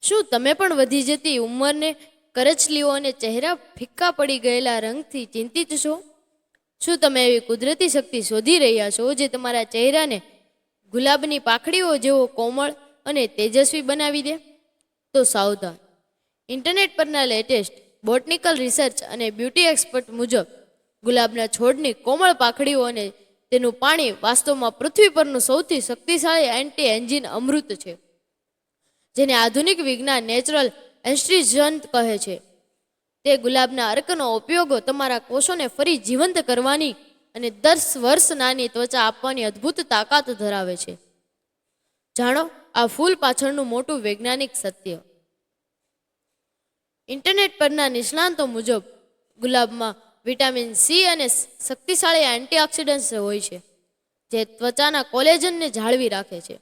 શું તમે પણ વધી જતી ઉંમરને, કરચલીઓ અને ચહેરા ફિક્કા પડી ગયેલા રંગથી ચિંતિત છો? શું તમે એવી કુદરતી શક્તિ શોધી રહ્યા છો જે તમારા ચહેરાને ગુલાબની પાંખડીઓ જેવો કોમળ અને તેજસ્વી બનાવી દે? તો સાવધાન! ઇન્ટરનેટ પરના લેટેસ્ટ બોટનિકલ રિસર્ચ અને બ્યુટી એક્સપર્ટ મુજબ ગુલાબના છોડની કોમળ પાંખડીઓ અને તેનું પાણી વાસ્તવમાં પૃથ્વી પરનું સૌથી શક્તિશાળી એન્ટી એન્જિન અમૃત છે, જેને આધુનિક વિજ્ઞાન નેચરલ એસ્ટ્રીજન્ટ કહે છે. તે ગુલાબના અર્કનો ઉપયોગો તમારા કોષોને ફરી જીવંત કરવાની અને 10 વર્ષ નાની ત્વચા આપવાની અદ્ભુત તાકાત ધરાવે છે. જાણો આ ફૂલ પાછળનું મોટું વૈજ્ઞાનિક સત્ય. ઇન્ટરનેટ પરના નિષ્ણાંતો મુજબ ગુલાબમાં વિટામિન સી અને શક્તિશાળી એન્ટીઓક્સિડન્ટ્સ હોય છે, જે ત્વચાના કોલેજનને જાળવી રાખે છે,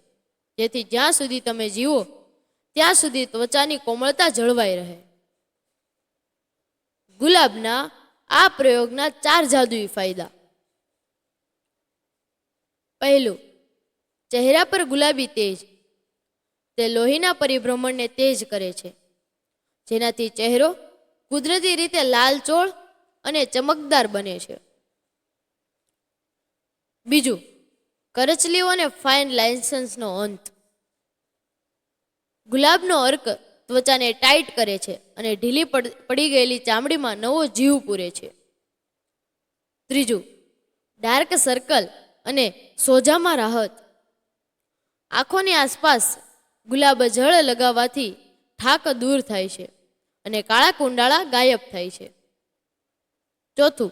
જેથી જ્યાં સુધી તમે જીવો ત્યાં સુધી ત્વચાની કોમળતા જળવાઈ રહે. ગુલાબના આ પ્રયોગના 4 જાદુઈ ફાયદા. પહેલું, ચહેરા પર ગુલાબી તેજ. તે લોહીના પરિભ્રમણને તેજ કરે છે, જેનાથી ચહેરો કુદરતી રીતે લાલચોળ અને ચમકદાર બને છે. બીજું, કરચલીઓ અને ફાઇન લાઇન્સનો અંત. ગુલાબનો અર્ક ત્વચાને ટાઈટ કરે છે અને ઢીલી પડી ગયેલી ચામડીમાં નવો જીવ પૂરે છે. ત્રીજું, ડાર્ક સર્કલ અને સોજામાં રાહત. આંખોની આસપાસ ગુલાબ જળ લગાવવાથી થાક દૂર થાય છે અને કાળા કુંડાળા ગાયબ થાય છે. ચોથું,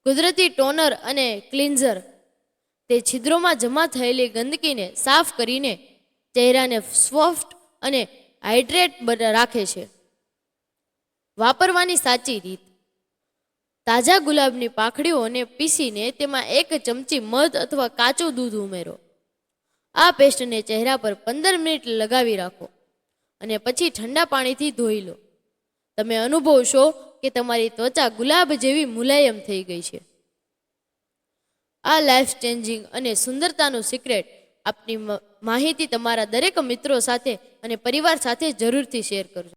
કુદરતી ટોનર અને ક્લિન્ઝર. તે છિદ્રોમાં જમા થયેલી ગંદકીને સાફ કરીને ચહેરાને સોફ્ટ અને હાઇડ્રેટ રાખે છે. વાપરવાની સાચી રીત. તાજા ગુલાબની પાંખડીઓને પીસીને તેમાં 1 ચમચી મધ અથવા કાચું દૂધ ઉમેરો. આ પેસ્ટને ચહેરા પર 15 મિનિટ લગાવી રાખો અને પછી ઠંડા પાણીથી ધોઈ લો. તમે અનુભવશો કે તમારી ત્વચા ગુલાબ જેવી મુલાયમ થઈ ગઈ છે. આ લાઈફ ચેન્જિંગ અને સુંદરતાનું સિક્રેટ આપની માહિતી તમારા દરેક મિત્રો સાથે અને પરિવાર સાથે જરૂરથી શેર કરજો.